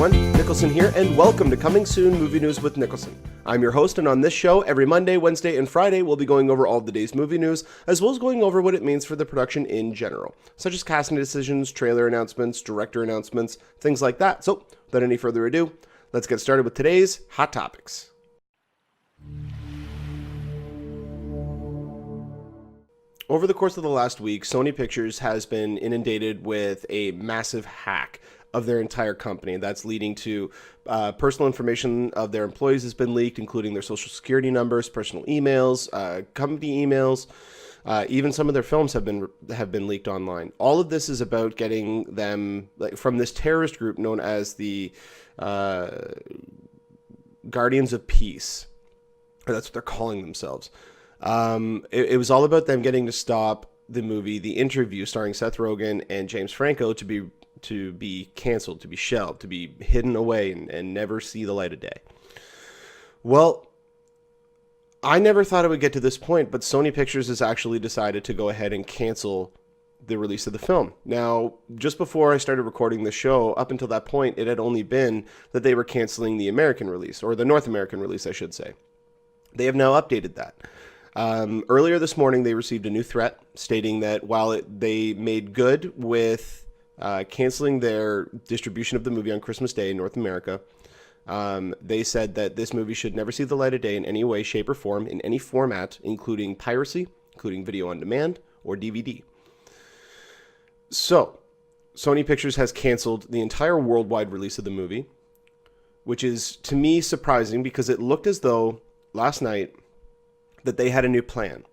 everyone, Niklsun here, and welcome to Coming Soon Movie News with Niklsun. I'm your host, and on this show, every Monday, Wednesday, and Friday, we'll be going over all of the day's movie news, as well as going over what it means for the production in general, such as casting decisions, trailer announcements, director announcements, things like that. So, without any further ado, let's get started with today's Hot Topics. Over the course of the last week, Sony Pictures has been inundated with a massive hack of their entire company. That's leading to personal information of their employees has been leaked, including their social security numbers, personal emails, company emails. Even some of their films have been leaked online. All of this is about getting them from this terrorist group known as the Guardians of Peace. Or that's what they're calling themselves. It was all about them getting to stop the movie The Interview, starring Seth Rogen and James Franco, to be canceled, to be shelved, to be hidden away and never see the light of day. Well, I never thought it would get to this point, but Sony Pictures has actually decided to go ahead and cancel the release of the film. Now, just before I started recording the show, up until that point, it had only been that they were canceling the American release, or the North American release, I should say. They have now updated that. Earlier this morning, they received a new threat stating that while they made good with canceling their distribution of the movie on Christmas Day in North America, they said that this movie should never see the light of day in any way, shape, or form, in any format, including piracy, including video on demand, or DVD. So, Sony Pictures has canceled the entire worldwide release of the movie, which is, to me, surprising because it looked as though last night that they had a new plan.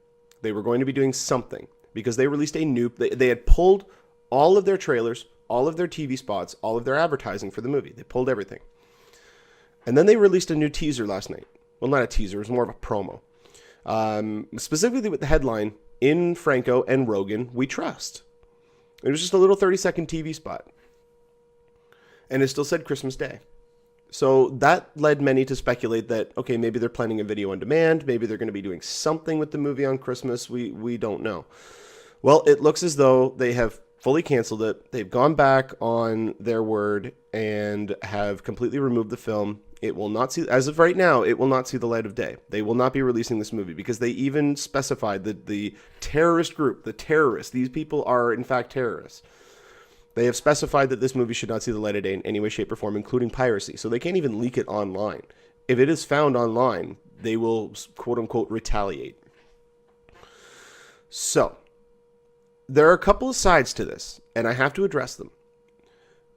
They were going to be doing something because they released they had pulled all of their trailers, all of their TV spots, all of their advertising for the movie. They pulled everything. And then they released a new teaser last night. Well, not a teaser, it was more of a promo. Specifically with the headline, "In Franco and Rogen, We Trust." It was just a little 30-second TV spot. And it still said Christmas Day. So that led many to speculate that, okay, maybe they're planning a video on demand. Maybe they're going to be doing something with the movie on Christmas. We don't know. Well, it looks as though they have fully canceled it. They've gone back on their word and have completely removed the film. It will not see, as of right now, it will not see the light of day. They will not be releasing this movie because they even specified that the terrorist group, the terrorists, these people are in fact terrorists. They have specified that this movie should not see the light of day in any way, shape, or form, including piracy. So they can't even leak it online. If it is found online, they will, quote-unquote, retaliate. So, there are a couple of sides to this, and I have to address them.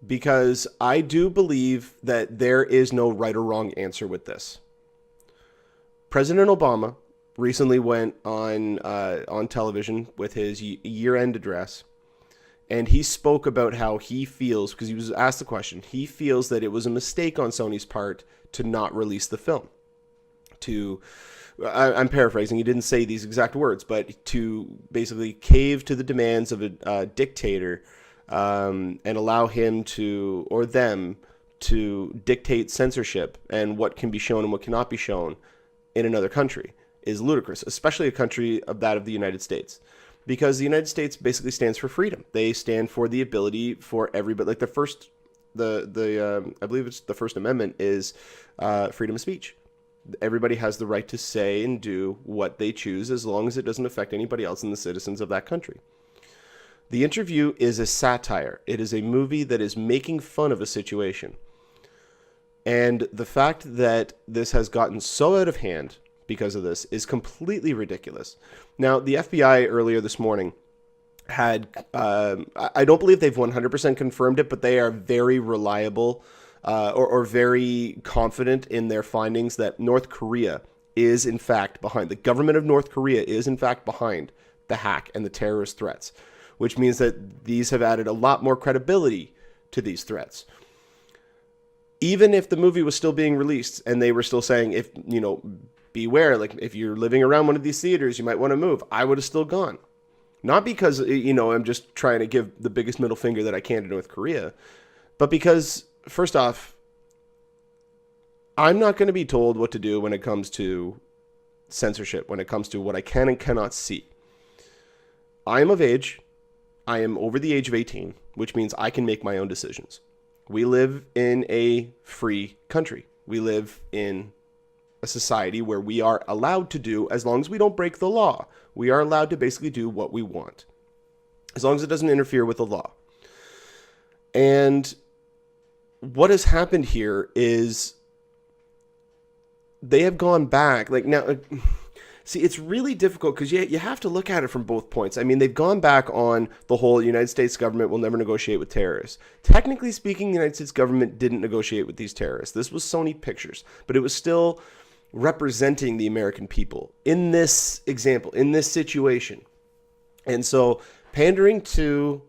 Because I do believe that there is no right or wrong answer with this. President Obama recently went on television with his year-end address, and he spoke about how he feels, because he was asked the question, he feels that it was a mistake on Sony's part to not release the film. I'm paraphrasing, he didn't say these exact words, but to basically cave to the demands of a dictator and allow him to, or them, to dictate censorship and what can be shown and what cannot be shown in another country is ludicrous, especially a country of the United States. Because the United States basically stands for freedom. They stand for the ability for everybody. Like I believe it's the First Amendment is freedom of speech. Everybody has the right to say and do what they choose as long as it doesn't affect anybody else and the citizens of that country. The Interview is a satire. It is a movie that is making fun of a situation. And the fact that this has gotten so out of hand because of this is completely ridiculous. Now, the FBI earlier this morning had, I don't believe they've 100% confirmed it, but they are very reliable or very confident in their findings that North Korea is in fact behind, the government of North Korea is in fact behind the hack and the terrorist threats, which means that these have added a lot more credibility to these threats. Even if the movie was still being released and they were still saying, if, beware, like if you're living around one of these theaters, you might want to move, I would have still gone. Not because, I'm just trying to give the biggest middle finger that I can to North Korea, but because, first off, I'm not going to be told what to do when it comes to censorship, when it comes to what I can and cannot see. I am of age. I am over the age of 18, which means I can make my own decisions. We live in a free country. We live in a society where we are allowed to do, as long as we don't break the law, we are allowed to basically do what we want, as long as it doesn't interfere with the law. And what has happened here is they have gone back. Like now, see, it's really difficult because you have to look at it from both points. I mean, they've gone back on the whole United States government will never negotiate with terrorists. Technically speaking, the United States government didn't negotiate with these terrorists. This was Sony Pictures, but it was still representing the American people in this example, in this situation. And so pandering to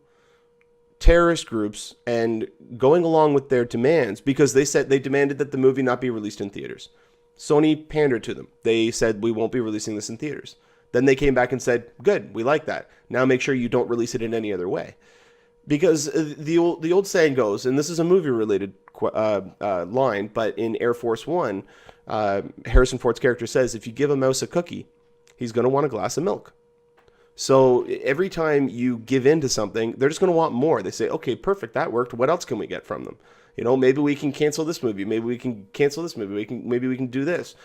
terrorist groups and going along with their demands, because they demanded that the movie not be released in theaters. Sony pandered to them. They said, we won't be releasing this in theaters. Then they came back and said, good, we like that. Now make sure you don't release it in any other way. Because the old saying goes, and this is a movie-related line, but in Air Force One, Harrison Ford's character says, if you give a mouse a cookie, he's going to want a glass of milk. So every time you give in to something, they're just going to want more. They say, okay, perfect, that worked. What else can we get from them? You know, maybe we can cancel this movie. Maybe we can cancel this movie. Maybe we can do this.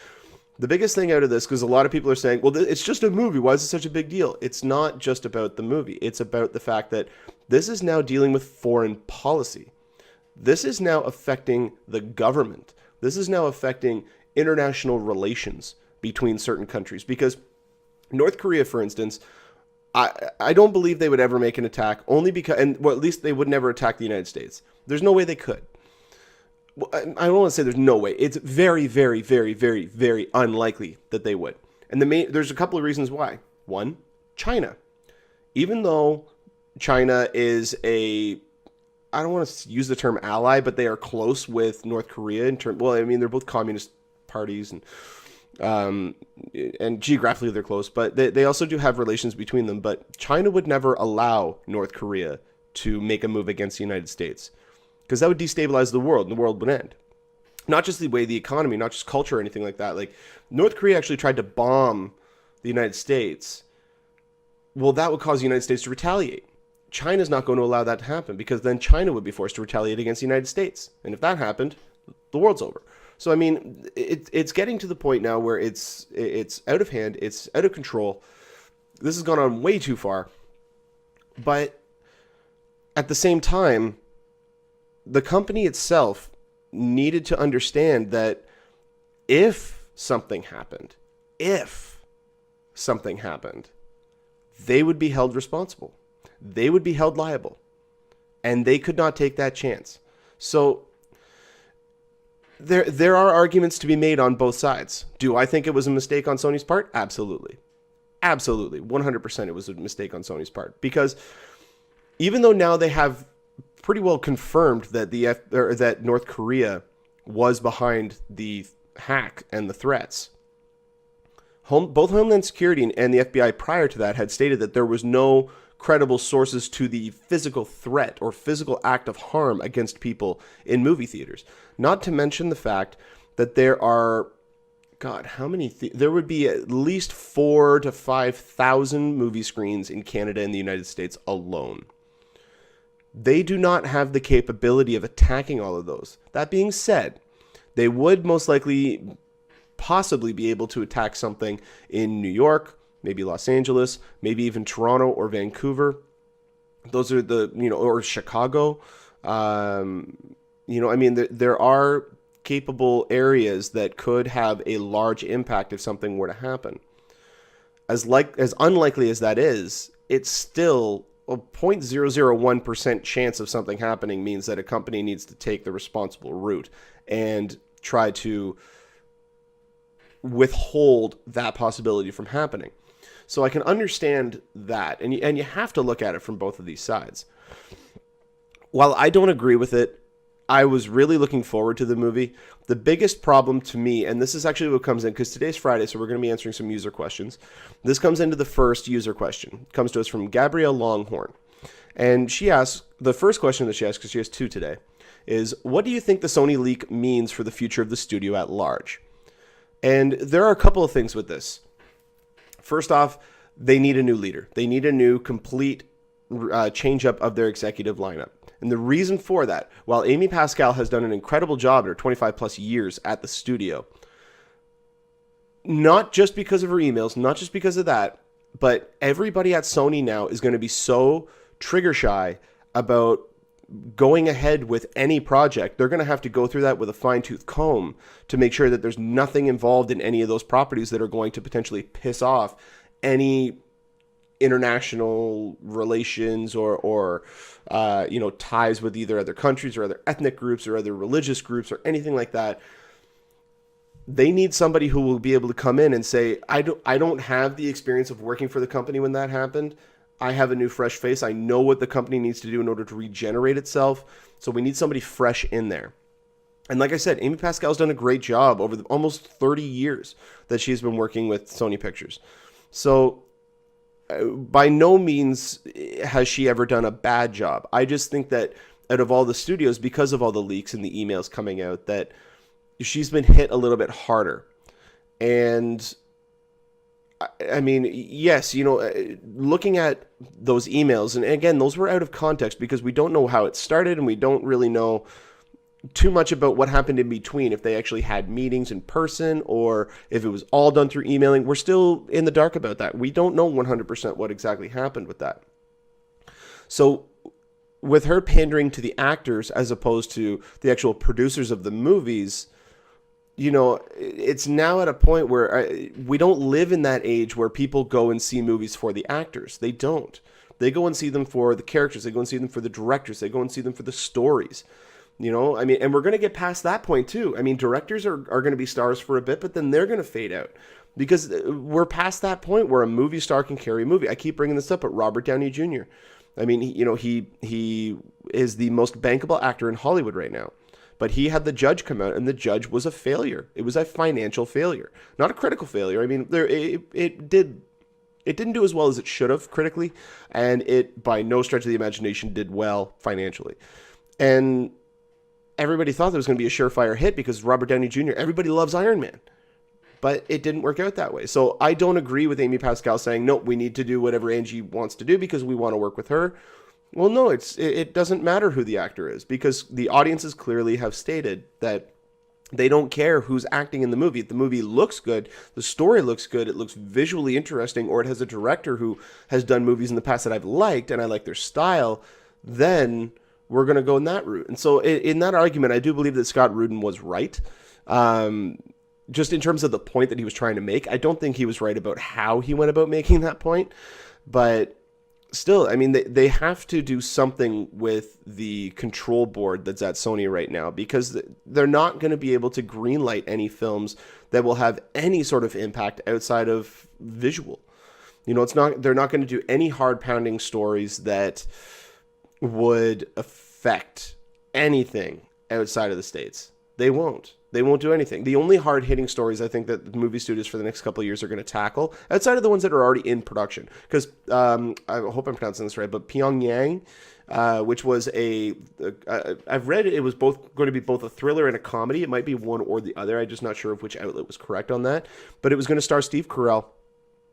The biggest thing out of this, because a lot of people are saying, well, it's just a movie. Why is it such a big deal? It's not just about the movie. It's about the fact that this is now dealing with foreign policy. This is now affecting the government. This is now affecting international relations between certain countries. Because North Korea, for instance, I don't believe they would ever make an attack, only because, at least they would never attack the United States. There's no way they could. I don't want to say there's no way. It's very, very, very, very, very unlikely that they would. And there's a couple of reasons why. One, China. Even though China is I don't want to use the term ally, but they are close with North Korea they're both communist parties and geographically they're close, but they also do have relations between them. But China would never allow North Korea to make a move against the United States, because that would destabilize the world and the world would end. Not just the way the economy, not just culture or anything like that. Like, North Korea actually tried to bomb the United States. Well, that would cause the United States to retaliate. China's not going to allow that to happen, because then China would be forced to retaliate against the United States. And if that happened, the world's over. So, I mean, it's getting to the point now where it's out of hand, it's out of control. This has gone on way too far. But at the same time, the company itself needed to understand that if something happened, they would be held responsible. They would be held liable. And they could not take that chance. So there are arguments to be made on both sides. Do I think it was a mistake on Sony's part? Absolutely. Absolutely. 100% it was a mistake on Sony's part. Because even though now they have pretty well confirmed that that North Korea was behind the hack and the threats, both Homeland Security and the FBI prior to that had stated that there was no credible sources to the physical threat or physical act of harm against people in movie theaters. Not to mention the fact that there are, God, how many? There would be at least 4,000 to 5,000 movie screens in Canada and the United States alone. They do not have the capability of attacking all of those. That being said, they would most likely possibly be able to attack something in New York, maybe Los Angeles, maybe even Toronto or Vancouver. Those are or Chicago. There are capable areas that could have a large impact if something were to happen. As unlikely as that is, it's still a 0.001% chance of something happening means that a company needs to take the responsible route and try to withhold that possibility from happening. So I can understand that, and you have to look at it from both of these sides. While I don't agree with it, I was really looking forward to the movie. The biggest problem to me, and this is actually what comes in, because today's Friday, so we're going to be answering some user questions. This comes into the first user question. It comes to us from Gabrielle Longhorn. And she asks, the first question that she asks, because she has two today, is, what do you think the Sony leak means for the future of the studio at large? And there are a couple of things with this. First off, they need a new leader. They need a new complete change-up of their executive lineup. And the reason for that, while Amy Pascal has done an incredible job in her 25 plus years at the studio, not just because of her emails, not just because of that, but everybody at Sony now is going to be so trigger shy about going ahead with any project. They're going to have to go through that with a fine-tooth comb to make sure that there's nothing involved in any of those properties that are going to potentially piss off any international relations or ties with either other countries or other ethnic groups or other religious groups or anything like that. They need somebody who will be able to come in and say, I don't have the experience of working for the company when that happened. I have a new fresh face. I know what the company needs to do in order to regenerate itself. So we need somebody fresh in there. And like I said, Amy Pascal's done a great job over the almost 30 years that she's been working with Sony Pictures. So by no means has she ever done a bad job. I just think that out of all the studios, because of all the leaks and the emails coming out, that she's been hit a little bit harder. And I mean, yes, looking at those emails, and again, those were out of context because we don't know how it started and we don't really know too much about what happened in between, if they actually had meetings in person or if it was all done through emailing. We're still in the dark about that. We don't know 100% what exactly happened with that. So with her pandering to the actors as opposed to the actual producers of the movies, it's now at a point where we don't live in that age where people go and see movies for the actors. They don't. They go and see them for the characters. They go and see them for the directors. They go and see them for the stories. And we're going to get past that point too. I mean, directors are going to be stars for a bit, but then they're going to fade out because we're past that point where a movie star can carry a movie. I keep bringing this up, but Robert Downey Jr. I mean, he is the most bankable actor in Hollywood right now. But he had the judge come out, and the judge was a failure. It was a financial failure, not a critical failure. I mean, it didn't do as well as it should have critically, and it, by no stretch of the imagination, did well financially. And everybody thought there was going to be a surefire hit because Robert Downey Jr., everybody loves Iron Man. But it didn't work out that way. So I don't agree with Amy Pascal saying, no, we need to do whatever Angie wants to do because we want to work with her. Well, no, it doesn't matter who the actor is because the audiences clearly have stated that they don't care who's acting in the movie. If the movie looks good, the story looks good, it looks visually interesting, or it has a director who has done movies in the past that I've liked and I like their style, then we're going to go in that route. And so in that argument, I do believe that Scott Rudin was right. Just in terms of the point that he was trying to make, I don't think he was right about how he went about making that point. But still, I mean, they have to do something with the control board that's at Sony right now because they're not going to be able to greenlight any films that will have any sort of impact outside of visual. They're not going to do any hard-pounding stories that would affect anything outside of the States. They won't. They won't do anything. The only hard-hitting stories I think that the movie studios for the next couple of years are going to tackle, outside of the ones that are already in production, because I hope I'm pronouncing this right, but Pyongyang, which was I've read it was going to be both a thriller and a comedy. It might be one or the other. I'm just not sure of which outlet was correct on that. But it was going to star Steve Carell,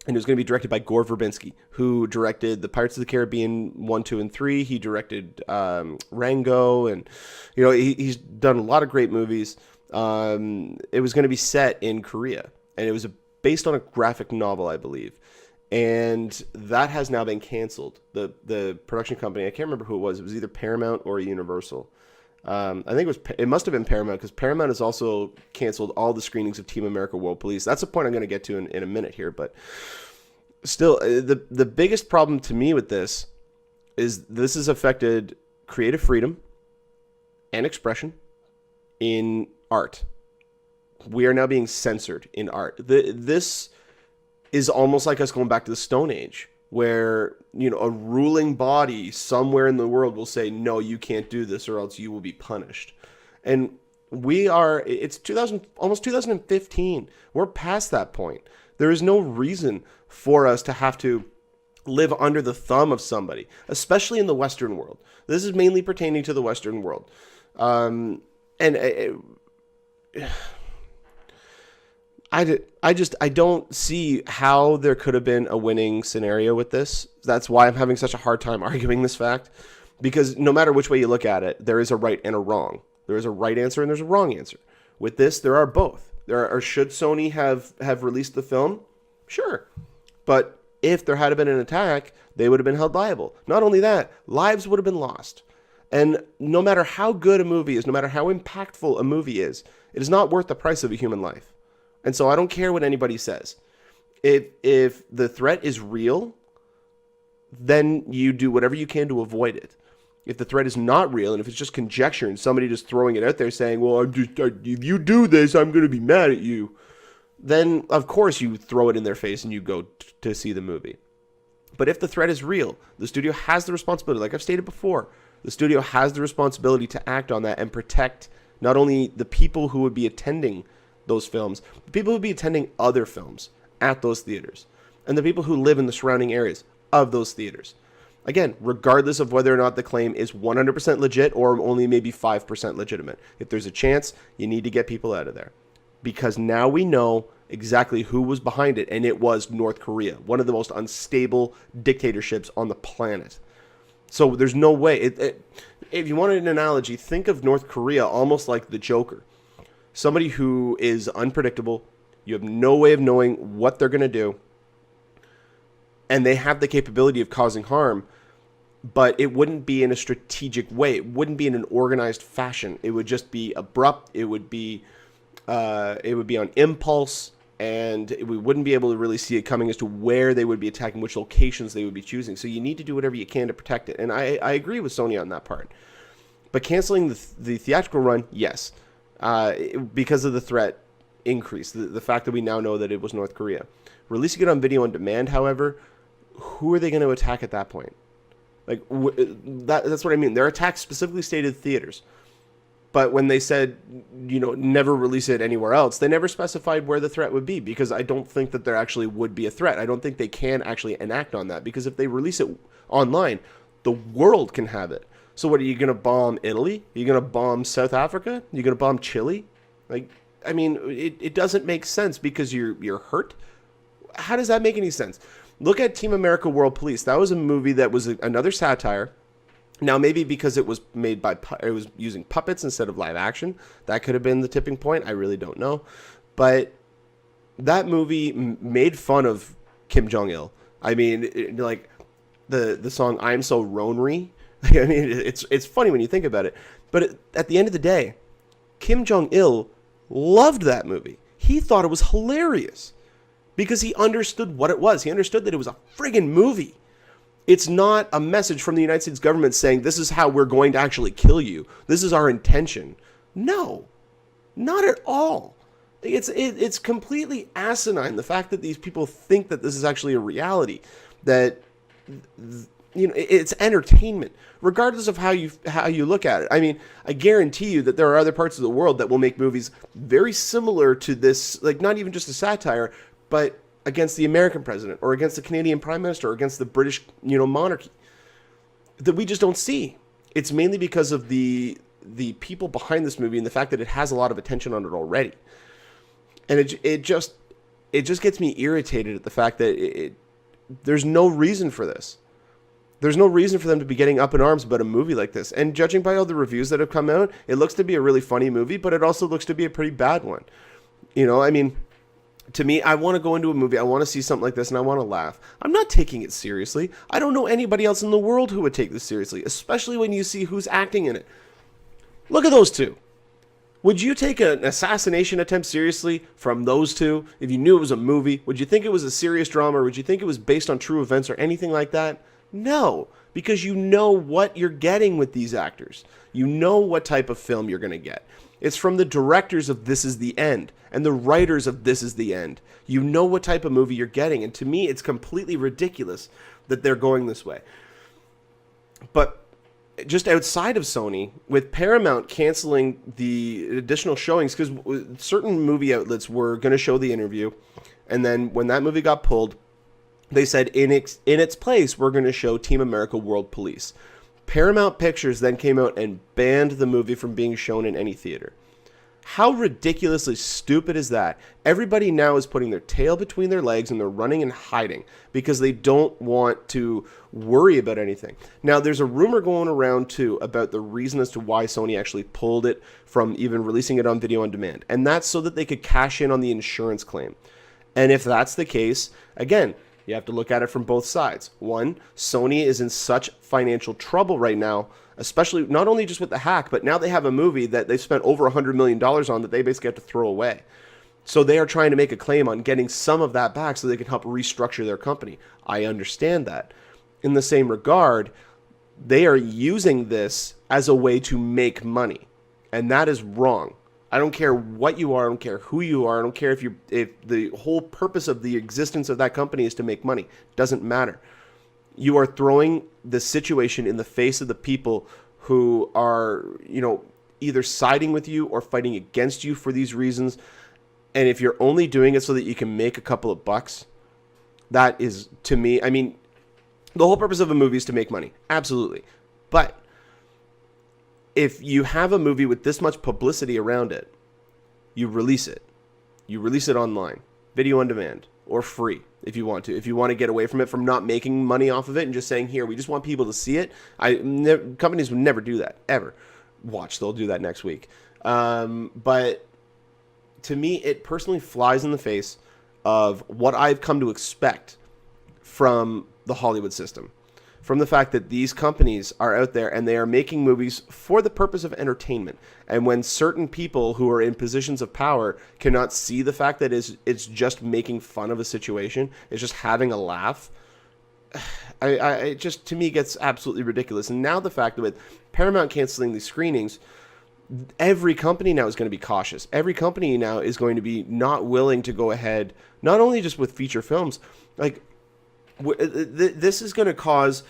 and it was going to be directed by Gore Verbinski, who directed the Pirates of the Caribbean 1, 2, and 3. He directed Rango, and he's done a lot of great movies. It was going to be set in Korea, and it was based on a graphic novel, I believe. And that has now been canceled. The production company, I can't remember who it was. It was either Paramount or Universal. I think it must have been Paramount because Paramount has also canceled all the screenings of Team America World Police. That's a point I'm going to get to in a minute here. But still, the biggest problem to me with this has affected creative freedom and expression in art. We are now being censored in art. This is almost like us going back to the Stone Age, where a ruling body somewhere in the world will say, no, you can't do this or else you will be punished. And it's almost 2015. We're past that point. There is no reason for us to have to live under the thumb of somebody, especially in the Western world. This is mainly pertaining to the Western world. I don't see how there could have been a winning scenario with this. That's why I'm having such a hard time arguing this fact, Because no matter which way you look at it, there is a right and a wrong. There is a right answer and there's a wrong answer. With this, there are both. Should Sony have released the film? Sure. But if there had been an attack, they would have been held liable. Not only that, lives would have been lost. And no matter how good a movie is, no matter how impactful a movie is, it is not worth the price of a human life. And so I don't care what anybody says. If the threat is real, then you do whatever you can to avoid it. If the threat is not real, and if it's just conjecture and somebody just throwing it out there saying, well, if you do this, I'm going to be mad at you, then of course you throw it in their face and you go to see the movie. But if the threat is real, the studio has the responsibility, like I've stated before, the studio has the responsibility to act on that and protect not only the people who would be attending those films, the people who would be attending other films at those theaters, and the people who live in the surrounding areas of those theaters. Again, regardless of whether or not the claim is 100% legit or only maybe 5% legitimate. If there's a chance, you need to get people out of there. Because now we know exactly who was behind it, and it was North Korea, one of the most unstable dictatorships on the planet. So there's no way. If you wanted an analogy, think of North Korea almost like the Joker. Somebody who is unpredictable. You have no way of knowing what they're going to do. And they have the capability of causing harm, but it wouldn't be in a strategic way. It wouldn't be in an organized fashion. It would just be abrupt. It would be on impulse, and we wouldn't be able to really see it coming as to where they would be attacking, which locations they would be choosing. So you need to do whatever you can to protect it. And I agree with Sony on that part. But canceling the theatrical run, yes, because of the threat increase, the fact that we now know that it was North Korea. Releasing it on video on demand, however, who are they going to attack at that point? Like that's what I mean. Their attacks specifically stated theaters. But when they said, never release it anywhere else, they never specified where the threat would be, because I don't think that there actually would be a threat. I don't think they can actually enact on that, because if they release it online, the world can have it. So what, are you going to bomb Italy? Are you going to bomb South Africa? Are you going to bomb Chile? It doesn't make sense because you're hurt. How does that make any sense? Look at Team America World Police. That was a movie that was another satire. Now, maybe because it was it was using puppets instead of live action, that could have been the tipping point. I really don't know. But that movie made fun of Kim Jong-il. I mean, the song "I'm So Ronry." I mean, it's funny when you think about it. But at the end of the day, Kim Jong-il loved that movie. He thought it was hilarious because he understood what it was. He understood that it was a friggin' movie. It's not a message from the United States government saying this is how we're going to actually kill you. This is our intention. No, not at all. It's completely asinine, the fact that these people think that this is actually a reality, that it's entertainment, regardless of how you look at it. I mean, I guarantee you that there are other parts of the world that will make movies very similar to this, like not even just a satire, but against the American president or against the Canadian prime minister or against the British, monarchy, that we just don't see. It's mainly because of the people behind this movie and the fact that it has a lot of attention on it already. And it just gets me irritated at the fact that there's no reason for this. There's no reason for them to be getting up in arms about a movie like this. And judging by all the reviews that have come out, it looks to be a really funny movie, but it also looks to be a pretty bad one. To me, I want to go into a movie, I want to see something like this, and I want to laugh. I'm not taking it seriously. I don't know anybody else in the world who would take this seriously, especially when you see who's acting in it. Look at those two. Would you take an assassination attempt seriously from those two if you knew it was a movie? Would you think it was a serious drama, or would you think it was based on true events or anything like that? No, because you know what you're getting with these actors. You know what type of film you're going to get. It's from the directors of This Is the End and the writers of This Is the End. You know what type of movie you're getting. And to me, it's completely ridiculous that they're going this way. But just outside of Sony, with Paramount canceling the additional showings, because certain movie outlets were going to show the interview, and then when that movie got pulled, they said in its place, we're going to show Team America World Police. Paramount Pictures then came out and banned the movie from being shown in any theater. How ridiculously stupid is that? Everybody now is putting their tail between their legs and they're running and hiding because they don't want to worry about anything. Now, there's a rumor going around too about the reason as to why Sony actually pulled it from even releasing it on video on demand. And that's so that they could cash in on the insurance claim. And if that's the case, again, you have to look at it from both sides. One, Sony is in such financial trouble right now, especially not only just with the hack, but now they have a movie that they've spent over $100 million on that they basically have to throw away. So they are trying to make a claim on getting some of that back so they can help restructure their company. I understand that. In the same regard, they are using this as a way to make money. And that is wrong. I don't care what you are. I don't care who you are. I don't care if the whole purpose of the existence of that company is to make money. It doesn't matter. You are throwing the situation in the face of the people who are, either siding with you or fighting against you for these reasons. And if you're only doing it so that you can make a couple of bucks, that is, to me, I mean, the whole purpose of a movie is to make money. Absolutely. But if you have a movie with this much publicity around it, you release it. You release it online, video on demand, or free if you want to. If you want to get away from it, from not making money off of it and just saying, here, we just want people to see it. Companies would never do that, ever. Watch, they'll do that next week. But to me, it personally flies in the face of what I've come to expect from the Hollywood system. From the fact that these companies are out there and they are making movies for the purpose of entertainment. And when certain people who are in positions of power cannot see the fact that it's just making fun of a situation, it's just having a laugh, it just, to me, gets absolutely ridiculous. And now the fact that with Paramount canceling these screenings, every company now is going to be cautious. Every company now is going to be not willing to go ahead, not only just with feature films, like, this is going to cause,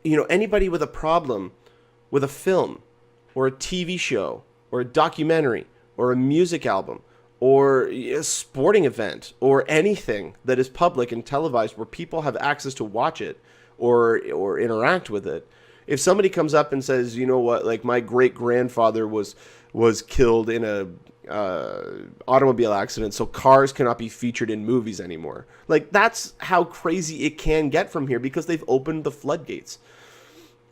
anybody with a problem with a film or a TV show or a documentary or a music album or a sporting event or anything that is public and televised where people have access to watch it or interact with it. If somebody comes up and says, you know what, like my great grandfather was killed in a automobile accident, so cars cannot be featured in movies anymore. Like, that's how crazy it can get from here because they've opened the floodgates.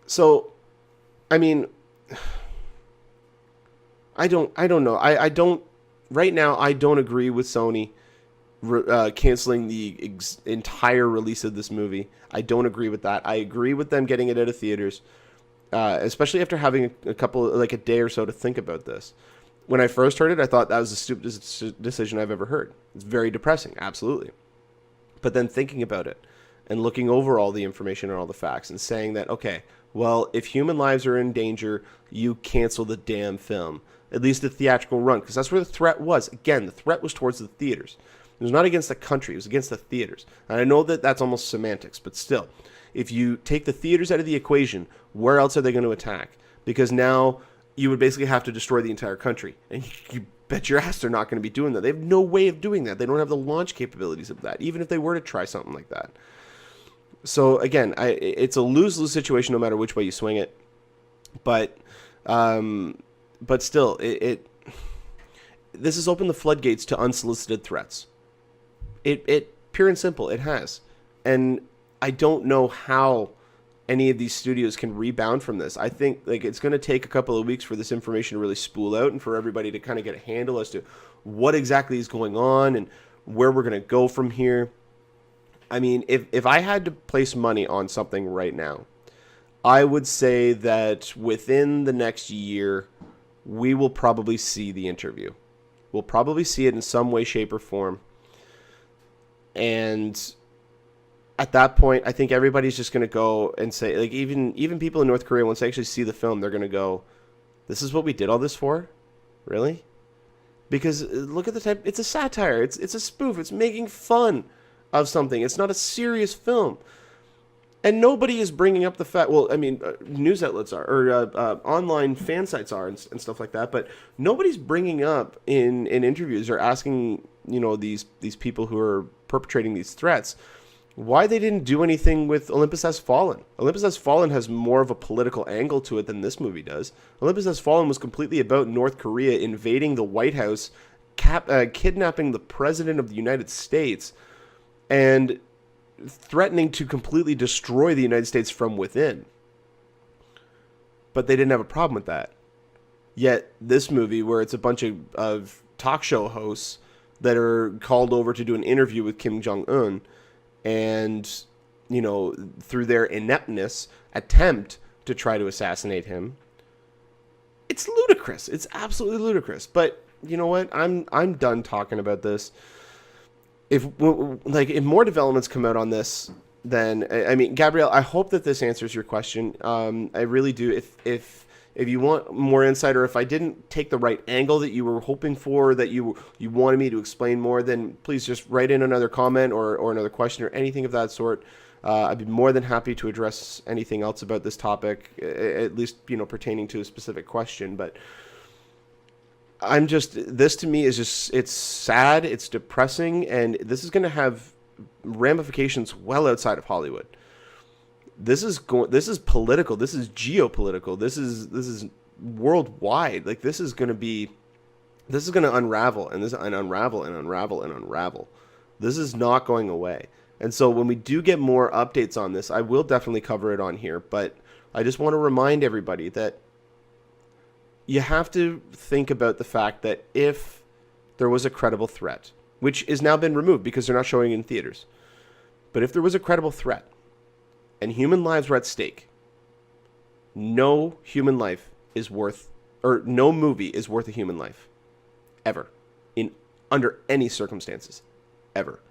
So, I mean, I don't know. Right now, I don't agree with Sony canceling the entire release of this movie. I don't agree with that. I agree with them getting it out of theaters, especially after having a day or so to think about this. When I first heard it, I thought that was the stupidest decision I've ever heard. It's very depressing, absolutely. But then thinking about it and looking over all the information and all the facts and saying that, okay, well, if human lives are in danger, you cancel the damn film, at least the theatrical run, because that's where the threat was. Again, the threat was towards the theaters. It was not against the country. It was against the theaters. And I know that that's almost semantics, but still, if you take the theaters out of the equation, where else are they going to attack? Because now you would basically have to destroy the entire country. And you bet your ass they're not going to be doing that. They have no way of doing that. They don't have the launch capabilities of that, even if they were to try something like that. So, again, it's a lose-lose situation no matter which way you swing it. But still, this has opened the floodgates to unsolicited threats. It pure and simple, it has. And I don't know how any of these studios can rebound from this. I think it's going to take a couple of weeks for this information to really spool out and for everybody to kind of get a handle as to what exactly is going on and where we're going to go from here. I mean, if I had to place money on something right now, I would say that within the next year, we will probably see the interview. We'll probably see it in some way, shape, or form. And at that point, I think everybody's just going to go and say, like, even people in North Korea, once they actually see the film, they're going to go, this is what we did all this for? Really? Because look at the type, it's a satire, it's a spoof, it's making fun of something. It's not a serious film. And nobody is bringing up the fact, well, I mean, news outlets are, or online fan sites are and stuff like that, but nobody's bringing up in interviews or asking, these people who are perpetrating these threats, why they didn't do anything with Olympus Has Fallen. Olympus Has Fallen has more of a political angle to it than this movie does. Olympus Has Fallen was completely about North Korea invading the White House, kidnapping the President of the United States, and threatening to completely destroy the United States from within. But they didn't have a problem with that. Yet this movie, where it's a bunch of talk show hosts that are called over to do an interview with Kim Jong-un, and, you know, through their ineptness, attempt to try to assassinate him. It's ludicrous. It's absolutely ludicrous. But you know what? I'm done talking about this. If more developments come out on this, then I mean, Gabrielle, I hope that this answers your question. I really do. If you want more insight, or if I didn't take the right angle that you were hoping for, that you wanted me to explain more, then please just write in another comment or another question or anything of that sort. I'd be more than happy to address anything else about this topic, at least, you know, pertaining to a specific question. But this to me is just, it's sad, it's depressing, and this is going to have ramifications well outside of Hollywood. This is political. This is geopolitical. This is worldwide. Like, this is going to unravel and unravel and unravel and unravel. This is not going away. And so when we do get more updates on this, I will definitely cover it on here. But I just want to remind everybody that you have to think about the fact that if there was a credible threat, which has now been removed because they're not showing in theaters, but if there was a credible threat, and human lives were at stake, no movie is worth a human life. Ever. Under any circumstances. Ever.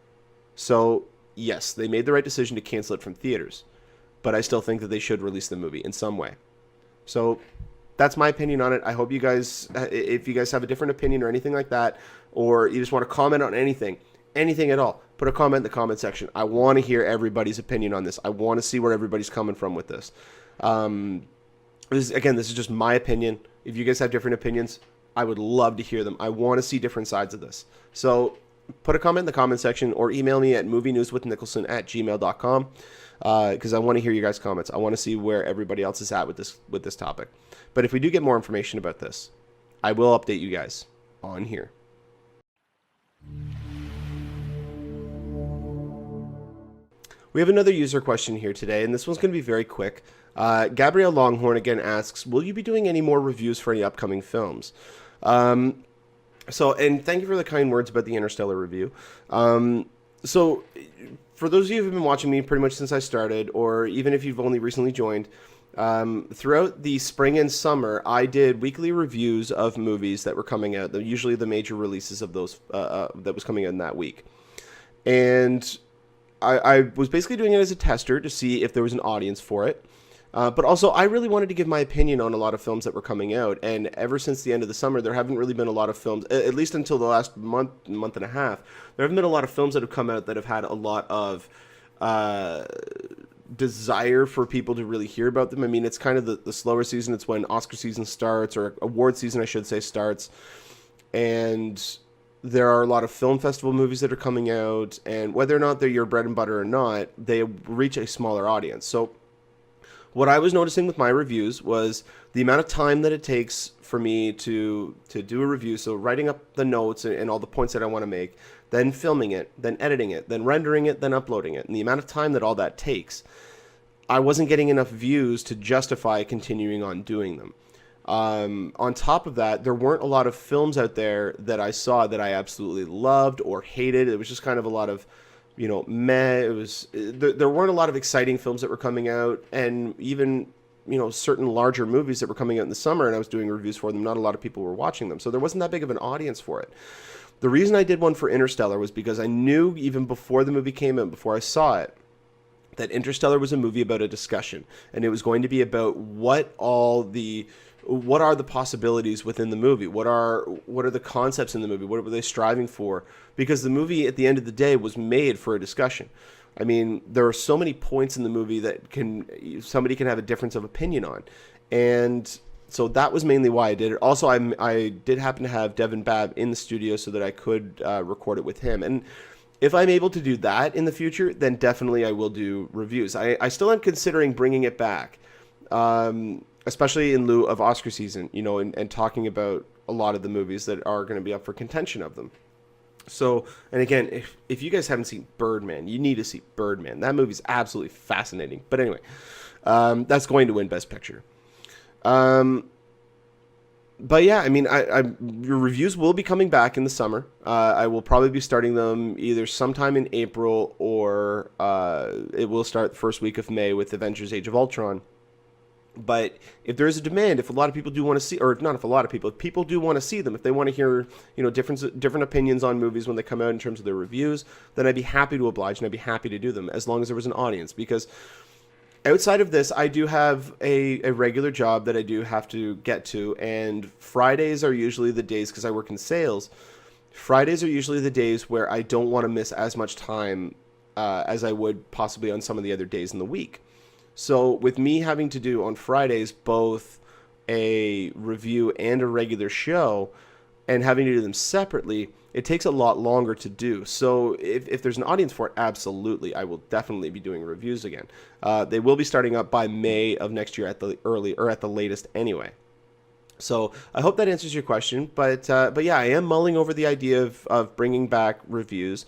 So, yes, they made the right decision to cancel it from theaters, but I still think that they should release the movie in some way. So, that's my opinion on it. I hope you guys, if you guys have a different opinion or anything like that, or you just want to comment on anything at all, put a comment in the comment section. I want to hear everybody's opinion on this. I want to see where everybody's coming from with this. This is just my opinion. If you guys have different opinions, I would love to hear them. I want to see different sides of this. So put a comment in the comment section, or email me at movienewswithnicholson@gmail.com, because I want to hear you guys' comments. I want to see where everybody else is at with this topic. But if we do get more information about this, I will update you guys on here. We have another user question here today, and this one's going to be very quick. Gabrielle Longhorn again asks, will you be doing any more reviews for any upcoming films? And thank you for the kind words about the Interstellar review. So for those of you who have been watching me pretty much since I started, or even if you've only recently joined, throughout the spring and summer, I did weekly reviews of movies that were coming out, usually the major releases of those that was coming out in that week. And I was basically doing it as a tester to see if there was an audience for it. But also, I really wanted to give my opinion on a lot of films that were coming out. And ever since the end of the summer, there haven't really been a lot of films, at least until the last month and a half, there haven't been a lot of films that have come out that have had a lot of desire for people to really hear about them. I mean, it's kind of the slower season. It's when Oscar season starts, or award season, I should say, starts. And there are a lot of film festival movies that are coming out, and whether or not they're your bread and butter or not, they reach a smaller audience. So what I was noticing with my reviews was the amount of time that it takes for me to do a review. So writing up the notes and all the points that I want to make, then filming it, then editing it, then rendering it, then uploading it. And the amount of time that all that takes, I wasn't getting enough views to justify continuing on doing them. On top of that, there weren't a lot of films out there that I saw that I absolutely loved or hated. It was just kind of a lot of, meh. There weren't a lot of exciting films that were coming out, and even, certain larger movies that were coming out in the summer, and I was doing reviews for them, not a lot of people were watching them. So there wasn't that big of an audience for it. The reason I did one for Interstellar was because I knew even before the movie came out, before I saw it, that Interstellar was a movie about a discussion, and it was going to be about what are the possibilities within the movie? What are the concepts in the movie? What were they striving for? Because the movie, at the end of the day, was made for a discussion. I mean, there are so many points in the movie that somebody can have a difference of opinion on. And so that was mainly why I did it. Also, I did happen to have Devin Babb in the studio so that I could record it with him. And if I'm able to do that in the future, then definitely I will do reviews. I still am considering bringing it back, especially in lieu of Oscar season, you know, and talking about a lot of the movies that are going to be up for contention of them. So, and again, if you guys haven't seen Birdman, you need to see Birdman. That movie's absolutely fascinating. But anyway, that's going to win Best Picture. But yeah, I mean, your reviews will be coming back in the summer. I will probably be starting them either sometime in April or it will start the first week of May with Avengers Age of Ultron. But if there is a demand, if a lot of people do want to see, or not if a lot of people, if people do want to see them, if they want to hear, you know, different opinions on movies when they come out in terms of their reviews, then I'd be happy to oblige and I'd be happy to do them as long as there was an audience. Because outside of this, I do have a regular job that I do have to get to, and Fridays are usually the days, because I work in sales, Fridays are usually the days where I don't want to miss as much time as I would possibly on some of the other days in the week. So with me having to do on Fridays both a review and a regular show and having to do them separately, it takes a lot longer to do. So if there's an audience for it, absolutely, I will definitely be doing reviews again. They will be starting up by May of next year at the at the latest anyway. So I hope that answers your question, but yeah, I am mulling over the idea of bringing back reviews.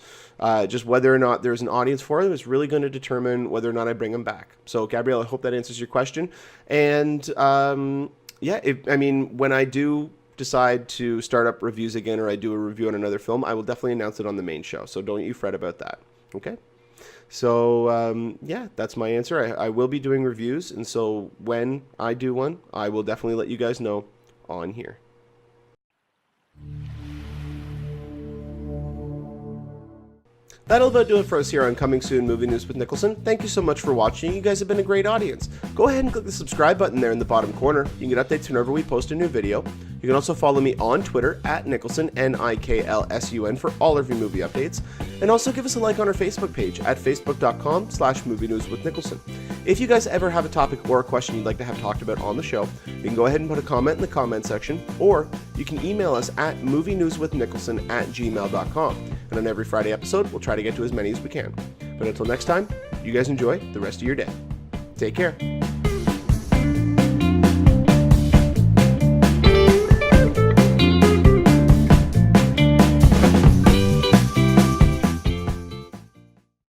Just whether or not there's an audience for them is really going to determine whether or not I bring them back. So Gabrielle, I hope that answers your question. And yeah, I mean, when I do decide to start up reviews again, or I do a review on another film, I will definitely announce it on the main show. So don't you fret about that. Okay. So, yeah, that's my answer. I will be doing reviews, and so when I do one, I will definitely let you guys know on here. That'll about do it for us here on Coming Soon Movie News with Niklsun. Thank you so much for watching. You guys have been a great audience. Go ahead and click the subscribe button there in the bottom corner. You can get updates whenever we post a new video. You can also follow me on Twitter at Niklsun, Niklsun, for all of your movie updates. And also give us a like on our Facebook page at facebook.com/movie news with Niklsun. If you guys ever have a topic or a question you'd like to have talked about on the show, you can go ahead and put a comment in the comment section, or you can email us at movienewswithnicholson@gmail.com. And on every Friday episode, we'll try to get to as many as we can. But until next time, you guys enjoy the rest of your day. Take care.